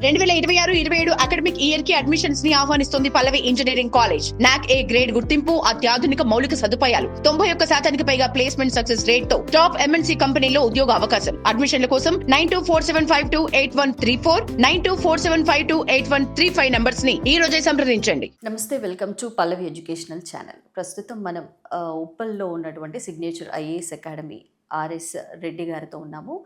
2026-27 academic year కి admissions ని ఆహ్వానిస్తుంది పల్లవి engineering college. నాక్ ఏ గ్రేడ్ గుర్తింపు, అత్యాధునిక మౌలిక సదుపాయాలు, 91% పైగా ప్లేస్మెంట్ సక్సెస్ రేట్ తో టాప్ ఎంఎన్సీ కంపెనీలో ఉద్యోగ అవకాశం. అడ్మిషన్ల కోసం 9247528134, 9247528135 నంబర్స్ ని ఈ రోజే సంప్రదించండి. నమస్తే, welcome to Pallavi educational channel. ప్రస్తుతం మనం ఉప్పల్లో ఉన్నటువంటి signature IAS academy RS Reddy గారితో ఉన్నాము.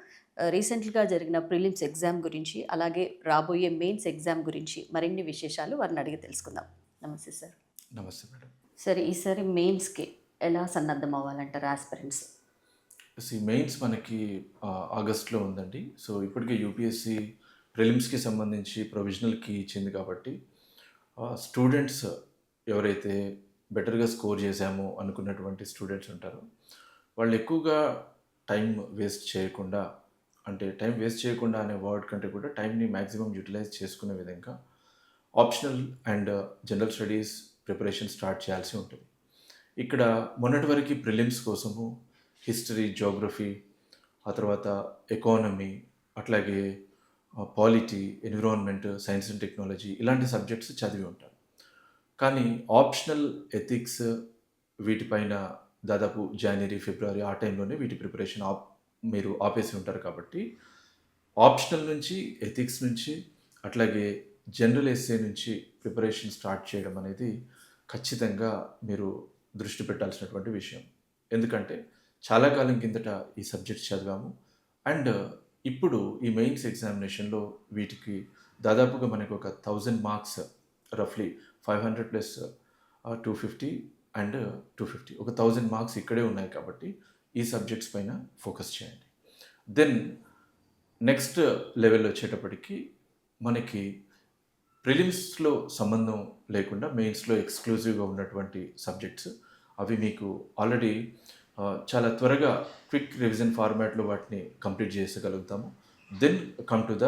రీసెంట్గా జరిగిన ప్రిలిమ్స్ ఎగ్జామ్ గురించి, అలాగే రాబోయే మెయిన్స్ ఎగ్జామ్ గురించి మరిన్ని విశేషాలు వారిని అడిగి తెలుసుకుందాం. నమస్తే సార్. నమస్తే మేడం. సార్, ఈసారి మెయిన్స్కి ఎలా సన్నద్ధం అవ్వాలంటారు ఆస్పిరెంట్స్? మెయిన్స్ మనకి ఆగస్ట్లో ఉందండి. సో ఇప్పటికే యూపీఎస్సీ ప్రిలిమ్స్కి సంబంధించి ప్రొవిజనల్కి ఇచ్చింది కాబట్టి స్టూడెంట్స్ ఎవరైతే బెటర్గా స్కోర్ చేశామో అనుకున్నటువంటి స్టూడెంట్స్ ఉంటారో వాళ్ళు ఎక్కువగా టైం వేస్ట్ చేయకుండా, అంటే టైం వేస్ట్ చేయకుండా అనే వర్డ్ కంటే కూడా టైంని మ్యాక్సిమం యూటిలైజ్ చేసుకునే విధంగా optional and general studies preparation start చేయాల్సి ఉంటుంది. ఇక్కడ మొన్నటి వరకు ప్రిలిమ్స్ కోసము హిస్టరీ, జోగ్రఫీ, ఆ తర్వాత ఎకానమీ, అట్లాగే polity, environment, science and technology ఇలాంటి సబ్జెక్ట్స్ చదివి ఉంటారు. కానీ ఆప్షనల్, ఎథిక్స్ వీటిపైన దాదాపు జనవరి, ఫిబ్రవరి ఆ టైంలోనే వీటి ప్రిపరేషన్ మీరు ఆపేసి ఉంటారు. కాబట్టి ఆప్షనల్ నుంచి, ఎథిక్స్ నుంచి, అట్లాగే జనరల్ ఎస్సే నుంచి ప్రిపరేషన్ స్టార్ట్ చేయడం అనేది ఖచ్చితంగా మీరు దృష్టి పెట్టాల్సినటువంటి విషయం. ఎందుకంటే చాలా కాలం కిందట ఈ సబ్జెక్ట్స్ చదివాము అండ్ ఇప్పుడు ఈ మెయిన్స్ ఎగ్జామినేషన్లో వీటికి దాదాపుగా మనకు ఒక 1000 మార్క్స్, రఫ్లీ 500 ప్లస్ 250 అండ్ 250, ఒక 1000 మార్క్స్ ఇక్కడే ఉన్నాయి. కాబట్టి ఈ సబ్జెక్ట్స్ పైన ఫోకస్ చేయండి. దెన్ నెక్స్ట్ లెవెల్ వచ్చేటప్పటికి మనకి ప్రిలిమ్స్లో సంబంధం లేకుండా మెయిన్స్లో ఎక్స్క్లూజివ్గా ఉన్నటువంటి సబ్జెక్ట్స్, అవి మీకు ఆల్రెడీ చాలా త్వరగా క్విక్ రివిజన్ ఫార్మాట్లో వాటిని కంప్లీట్ చేసగలుగుతాము. Then come to the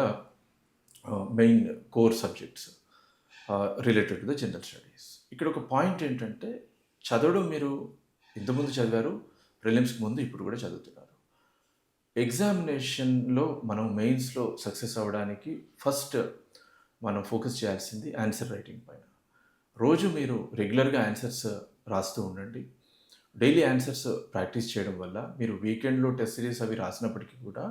main core subjects related to the general studies. ఇక్కడ ఒక పాయింట్ ఏంటంటే, చదవడం మీరు ఇంతకుముందు చదివారు, ప్రిలిమ్స్కి ముందు ఇప్పుడు కూడా చదువుతున్నారు. ఎగ్జామినేషన్లో మనం మెయిన్స్లో సక్సెస్ అవ్వడానికి ఫస్ట్ మనం ఫోకస్ చేయాల్సింది ఆన్సర్ రైటింగ్ పైన. రోజు మీరు రెగ్యులర్గా ఆన్సర్స్ రాస్తూ ఉండండి. డైలీ ఆన్సర్స్ ప్రాక్టీస్ చేయడం వల్ల మీరు వీకెండ్లో టెస్ట్ సిరీస్ అవి రాసినప్పటికీ కూడా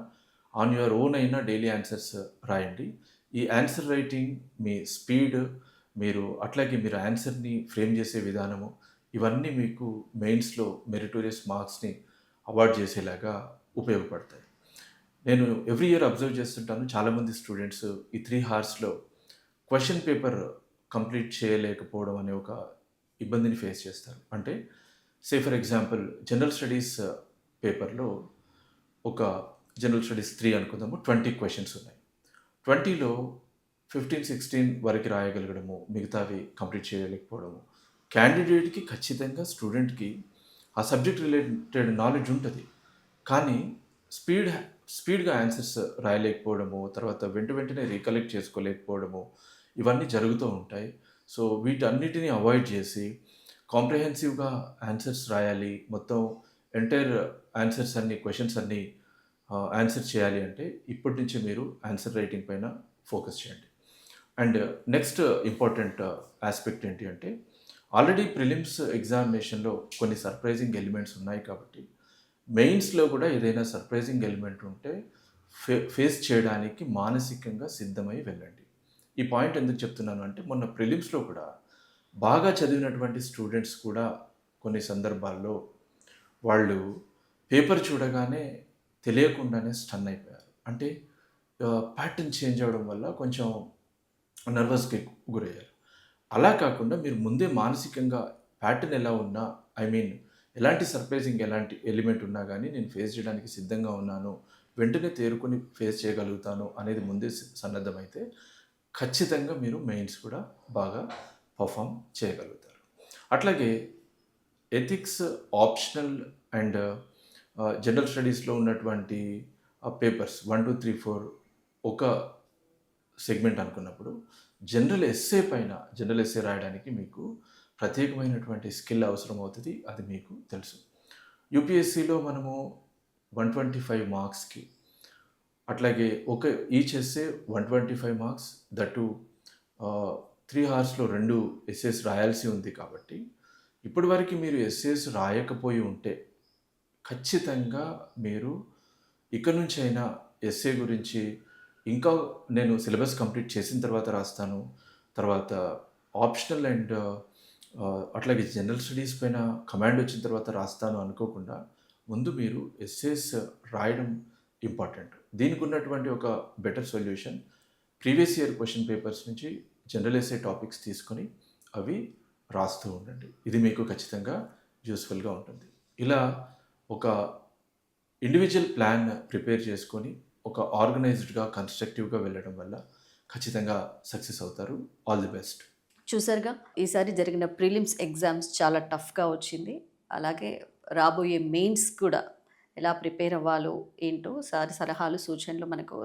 ఆన్ యువర్ ఓన్ అయినా డైలీ ఆన్సర్స్ రాయండి. ఈ ఆన్సర్ రైటింగ్, మీ స్పీడ్, మీరు అట్లాగే మీరు ఆన్సర్ని ఫ్రేమ్ చేసే విధానము, ఇవన్నీ మీకు మెయిన్స్లో మెరిటోరియస్ మార్క్స్ని అవార్డ్ చేసేలాగా ఉపయోగపడతాయి. నేను ఎవ్రీ ఇయర్ అబ్జర్వ్ చేస్తుంటాను, చాలామంది స్టూడెంట్స్ ఈ 3 అవర్స్లో క్వశ్చన్ పేపర్ కంప్లీట్ చేయలేకపోవడం అనే ఒక ఇబ్బందిని ఫేస్ చేస్తారు. అంటే say for example general studies పేపర్లో ఒక జనరల్ స్టడీస్ 3 అనుకుందాము, 20 క్వశ్చన్స్ ఉన్నాయి. 20లో 15-16 వరకు రాయగలగడము, మిగతావి కంప్లీట్ చేయలేకపోవడము. క్యాండిడేట్కి ఖచ్చితంగా, స్టూడెంట్కి ఆ సబ్జెక్ట్ రిలేటెడ్ నాలెడ్జ్ ఉంటుంది, కానీ స్పీడ్గా ఆన్సర్స్ రాయలేకపోవడము, తర్వాత వెంటనే రీకలెక్ట్ చేసుకోలేకపోవడము, ఇవన్నీ జరుగుతూ ఉంటాయి. సో వీటన్నిటిని అవాయిడ్ చేసి కాంప్రహెన్సివ్గా ఆన్సర్స్ రాయాలి, మొత్తం ఎంటైర్ ఆన్సర్స్ అన్ని, క్వశ్చన్స్ అన్నీ ఆన్సర్ చేయాలి అంటే ఇప్పటి నుంచి మీరు ఆన్సర్ రైటింగ్ పైన ఫోకస్ చేయండి. అండ్ నెక్స్ట్ ఇంపార్టెంట్ ఆస్పెక్ట్ ఏంటి అంటే, ఆల్రెడీ ప్రిలిమ్స్ ఎగ్జామినేషన్లో కొన్ని సర్ప్రైజింగ్ ఎలిమెంట్స్ ఉన్నాయి. కాబట్టి మెయిన్స్లో కూడా ఏదైనా సర్ప్రైజింగ్ ఎలిమెంట్ ఉంటే ఫేస్ చేయడానికి మానసికంగా సిద్ధమై వెళ్ళండి. ఈ పాయింట్ ఎందుకు చెప్తున్నాను అంటే, మొన్న ప్రిలిమ్స్లో కూడా బాగా చదివినటువంటి స్టూడెంట్స్ కూడా కొన్ని సందర్భాల్లో వాళ్ళు పేపర్ చూడగానే తెలియకుండానే స్టన్ అయిపోయారు. అంటే ప్యాటర్న్ చేంజ్ అవ్వడం వల్ల కొంచెం నర్వస్కి గురయ్యారు. అలా కాకుండా మీరు ముందే మానసికంగా ప్యాటర్న్ ఎలా ఉన్నా, ఎలాంటి సర్ప్రైజింగ్, ఎలాంటి ఎలిమెంట్ ఉన్నా కానీ నేను ఫేస్ చేయడానికి సిద్ధంగా ఉన్నాను, వెంటనే తేరుకొని ఫేస్ చేయగలుగుతాను అనేది ముందే సన్నద్ధమైతే ఖచ్చితంగా మీరు మెయిన్స్ కూడా బాగా పర్ఫామ్ చేయగలుగుతారు. అట్లాగే ఎథిక్స్, ఆప్షనల్ అండ్ జనరల్ స్టడీస్లో ఉన్నటువంటి పేపర్స్ 1, 2, 3, 4 ఒక సెగ్మెంట్ అనుకున్నప్పుడు, జనరల్ ఎస్సే రాయడానికి మీకు ప్రత్యేకమైనటువంటి స్కిల్ అవసరం అవుతుంది. అది మీకు తెలుసు. యూపీఎస్సీలో మనము 125 మార్క్స్కి అట్లాగే ఈచ్ ఎస్సే 125 మార్క్స్, దట్టు 3 అవర్స్లో 2 ఎస్సేస్ రాయాల్సి ఉంది కాబట్టి ఇప్పటివరకు మీరు ఎస్సేస్ రాయకపోయి ఉంటే ఖచ్చితంగా మీరు ఇక నుంచైనా ఎస్సే గురించి ఇంకా నేను సిలబస్ కంప్లీట్ చేసిన తర్వాత రాస్తాను, తర్వాత ఆప్షనల్ అండ్ అట్లాగే జనరల్ స్టడీస్ పైన కమాండ్ వచ్చిన తర్వాత రాస్తాను అనుకోకుండా ముందు మీరు ఎస్సేస్ రాయడం ఇంపార్టెంట్. దీనికి ఉన్నటువంటి ఒక better solution previous year question papers నుంచి జనరల్ ఎస్సే టాపిక్స్ తీసుకొని అవి రాస్తూ ఉండండి. ఇది మీకు ఖచ్చితంగా యూస్ఫుల్గా ఉంటుంది. ఇలా ఒక ఇండివిజువల్ ప్లాన్ ప్రిపేర్ చేసుకొని ఒక ఆర్గనైజ్డ్గా కన్స్ట్రక్టివ్గా వెళ్ళడం వల్ల ఖచ్చితంగా సక్సెస్ అవుతారు. All the best. చూసారుగా, ఈసారి జరిగిన ప్రిలిమ్స్ ఎగ్జామ్స్ చాలా టఫ్గా వచ్చింది. అలాగే రాబోయే మెయిన్స్ కూడా ఎలా ప్రిపేర్ అవ్వాలో ఏంటో సారి సలహాలు సూచనలు మనకు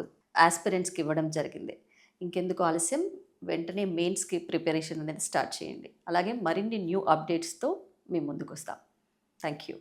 ఆస్పిరెంట్స్కి ఇవ్వడం జరిగింది. ఇంకెందుకు ఆలస్యం, వెంటనే మెయిన్స్కి ప్రిపరేషన్ అనేది స్టార్ట్ చేయండి. అలాగే మరిన్ని న్యూ అప్డేట్స్తో మీ ముందుకు వస్తాం. Thank you.